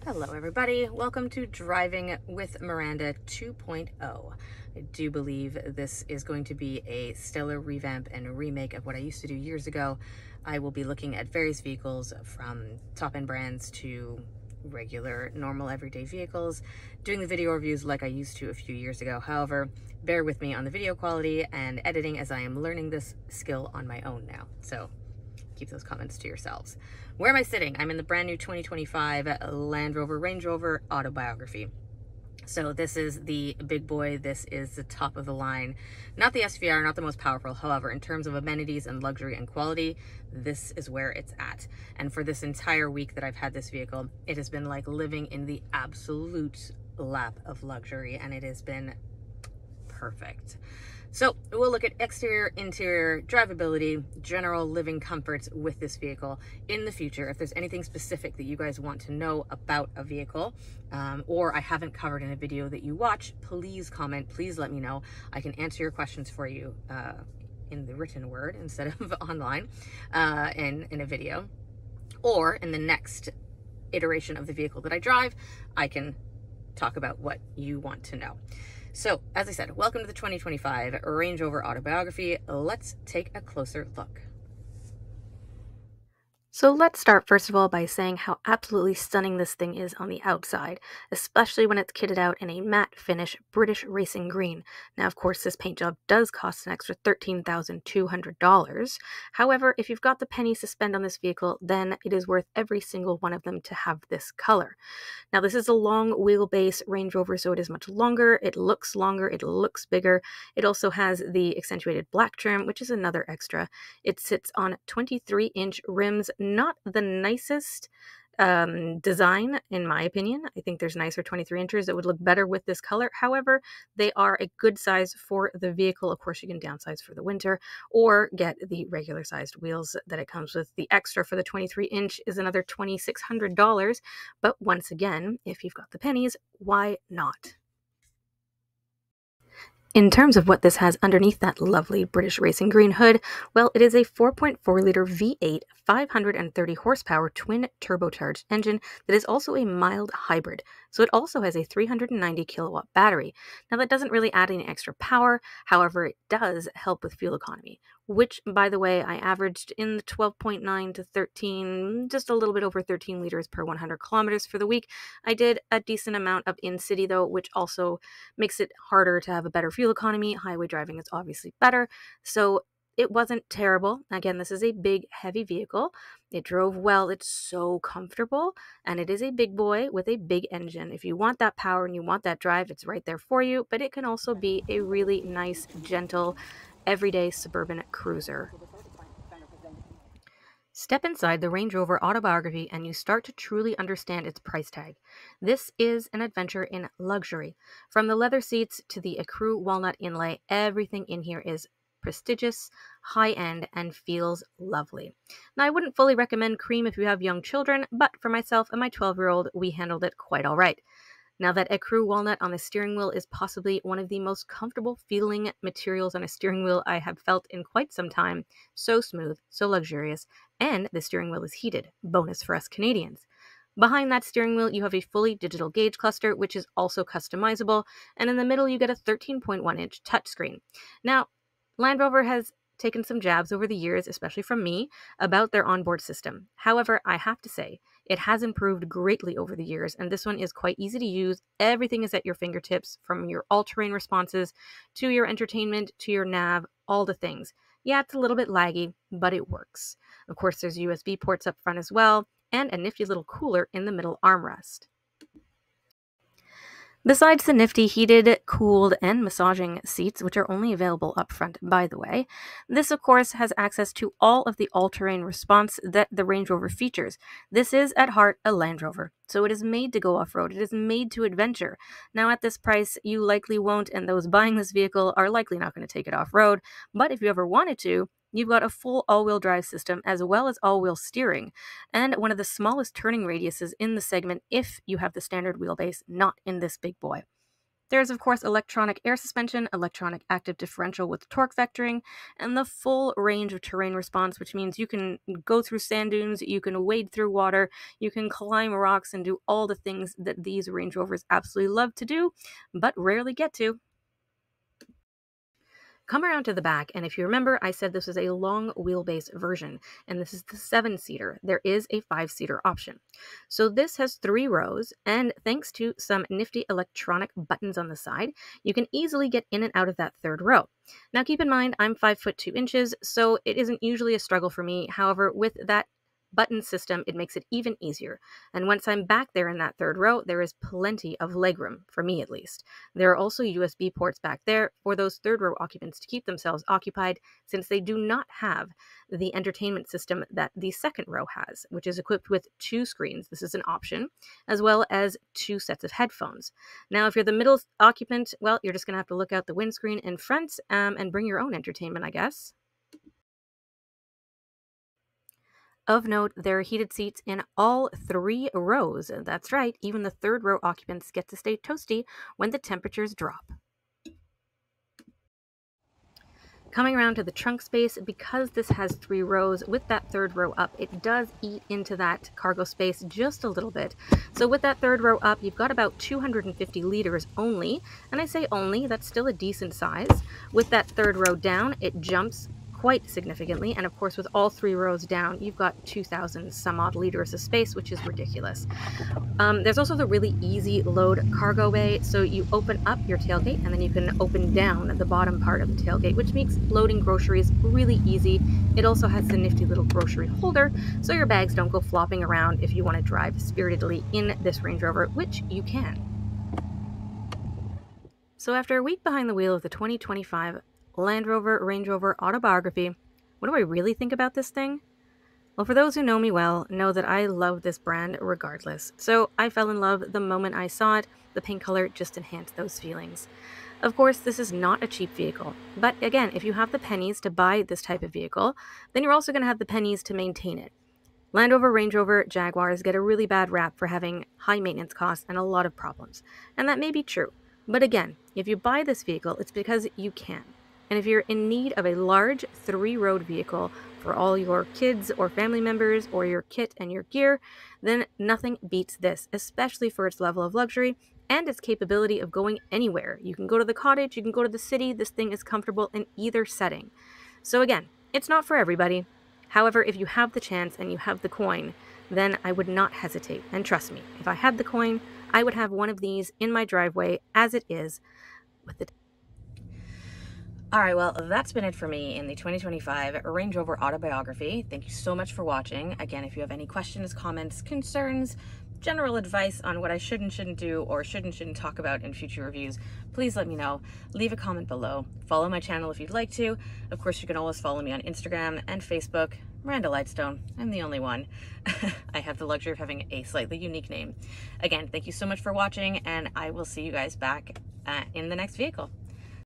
Hello everybody, welcome to Driving with Miranda 2.0. I do believe this is going to be a stellar revamp and remake of what I used to do years ago. I will be looking at various vehicles from top-end brands to regular, normal, everyday vehicles, doing the video reviews like I used to a few years ago. However, bear with me on the video quality and editing as I am learning this skill on my own now. So keep those comments to yourselves. Where am I sitting? I'm in the brand new 2025 Land Rover Range Rover Autobiography. So this is the big boy. This is the top of the line, not the SVR, not the most powerful. However, in terms of amenities and luxury and quality, this is where it's at. And for this entire week that I've had this vehicle, it has been like living in the absolute lap of luxury, and it has been perfect. So we'll look at exterior, interior, drivability, general living comforts with this vehicle in the future. If there's anything specific that you guys want to know about a vehicle, or I haven't covered in a video that you watch, please comment, please let me know. I can answer your questions for you in the written word instead of online in a video, or in the next iteration of the vehicle that I drive, I can talk about what you want to know. So, as I said, welcome to the 2025 Range Rover Autobiography. Let's take a closer look. So let's start first of all by saying how absolutely stunning this thing is on the outside, especially when it's kitted out in a matte finish British racing green. Now, of course, this paint job does cost an extra $13,200. However, if you've got the pennies to spend on this vehicle, then it is worth every single one of them to have this color. Now, this is a long wheelbase Range Rover, so it is much longer, it looks bigger. It also has the accentuated black trim, which is another extra. It sits on 23-inch rims, not the nicest design, in my opinion. I think there's nicer 23 inches that would look better with this color. However, they are a good size for the vehicle. Of course, you can downsize for the winter or get the regular sized wheels that it comes with. The extra for the 23-inch is another $2,600. But once again, if you've got the pennies, why not? In terms of what this has underneath that lovely British racing green hood, well, it is a 4.4-liter V8, 530 horsepower twin turbocharged engine that is also a mild hybrid. So it also has a 390 kilowatt battery. Now that doesn't really add any extra power, however, it does help with fuel economy, which, by the way, I averaged in the 12.9 to 13, just a little bit over 13 liters per 100 kilometers for the week. I did a decent amount up in city though, which also makes it harder to have a better fuel economy. Highway driving is obviously better, so it wasn't terrible. Again, this is a big, heavy vehicle. It drove well. It's so comfortable, and it is a big boy with a big engine. If you want that power and you want that drive, it's right there for you, but it can also be a really nice, gentle, everyday suburban cruiser. Step inside the Range Rover Autobiography and you start to truly understand its price tag. This is an adventure in luxury. From the leather seats to the ecru walnut inlay, everything in here is prestigious, high-end, and feels lovely. Now, I wouldn't fully recommend cream if you have young children, but for myself and my 12-year-old, we handled it quite all right. Now, that ecru walnut on the steering wheel is possibly one of the most comfortable feeling materials on a steering wheel I have felt in quite some time. So smooth, so luxurious, and the steering wheel is heated. Bonus for us Canadians. Behind that steering wheel, you have a fully digital gauge cluster, which is also customizable, and in the middle, you get a 13.1-inch touchscreen. Now, Land Rover has taken some jabs over the years, especially from me, about their onboard system. However, I have to say, it has improved greatly over the years, and this one is quite easy to use. Everything is at your fingertips, from your all-terrain responses to your entertainment to your nav, all the things. Yeah, it's a little bit laggy, but it works. Of course, there's USB ports up front as well, and a nifty little cooler in the middle armrest. Besides the nifty heated, cooled, and massaging seats, which are only available up front, by the way, this, of course, has access to all of the all-terrain response that the Range Rover features. This is, at heart, a Land Rover, so it is made to go off-road. It is made to adventure. Now, at this price, you likely won't, and those buying this vehicle are likely not going to take it off-road, but if you ever wanted to, you've got a full all-wheel drive system as well as all-wheel steering, and one of the smallest turning radiuses in the segment if you have the standard wheelbase, not in this big boy. There's, of course, electronic air suspension, electronic active differential with torque vectoring, and the full range of terrain response, which means you can go through sand dunes, you can wade through water, you can climb rocks, and do all the things that these Range Rovers absolutely love to do, but rarely get to. Come around to the back, and if you remember, I said this was a long wheelbase version, and this is the 7-seater. There is a 5-seater option. So this has 3 rows, and thanks to some nifty electronic buttons on the side, you can easily get in and out of that 3rd row. Now keep in mind, I'm 5 foot 2 inches, so it isn't usually a struggle for me. However, with that button system, it makes it even easier. And once I'm back there in that 3rd row, there is plenty of legroom, for me at least. There are also USB ports back there for those 3rd row occupants to keep themselves occupied, since they do not have the entertainment system that the 2nd row has, which is equipped with 2 screens. This is an option, as well as 2 sets of headphones. Now, if you're the middle occupant, well, you're just going to have to look out the windscreen in front and bring your own entertainment, I guess. Of note, there are heated seats in all 3 rows. That's right, even the 3rd row occupants get to stay toasty when the temperatures drop. Coming around to the trunk space, because this has 3 rows, with that 3rd row up, it does eat into that cargo space just a little bit. So with that 3rd row up, you've got about 250 liters only, and I say only, that's still a decent size. With that 3rd row down, it jumps quite significantly, and of course with all 3 rows down, you've got 2,000 some odd liters of space, which is ridiculous. There's also the really easy load cargo bay, so you open up your tailgate and then you can open down the bottom part of the tailgate, which makes loading groceries really easy. It also has a nifty little grocery holder, so your bags don't go flopping around if you want to drive spiritedly in this Range Rover, which you can. So after a week behind the wheel of the 2025 Land Rover Range Rover Autobiography, what do I really think about this thing? Well, for those who know me well, know that I love this brand regardless. So I fell in love the moment I saw it. The pink color just enhanced those feelings. Of course, this is not a cheap vehicle, but again, if you have the pennies to buy this type of vehicle, then you're also going to have the pennies to maintain it. Land Rover, Range Rover, Jaguars get a really bad rap for having high maintenance costs and a lot of problems, and that may be true. But again, if you buy this vehicle, it's because you can. And if you're in need of a large 3-road vehicle for all your kids or family members or your kit and your gear, then nothing beats this, especially for its level of luxury and its capability of going anywhere. You can go to the cottage, you can go to the city. This thing is comfortable in either setting. So again, it's not for everybody. However, if you have the chance and you have the coin, then I would not hesitate. And trust me, if I had the coin, I would have one of these in my driveway as it is with the... All right, well, that's been it for me in the 2025 Range Rover Autobiography. Thank you so much for watching. Again, if you have any questions, comments, concerns, general advice on what I should and shouldn't do or shouldn't talk about in future reviews, please let me know. Leave a comment below. Follow my channel if you'd like to. Of course, you can always follow me on Instagram and Facebook. Miranda Lightstone. I'm the only one. I have the luxury of having a slightly unique name. Again, thank you so much for watching, and I will see you guys back in the next vehicle.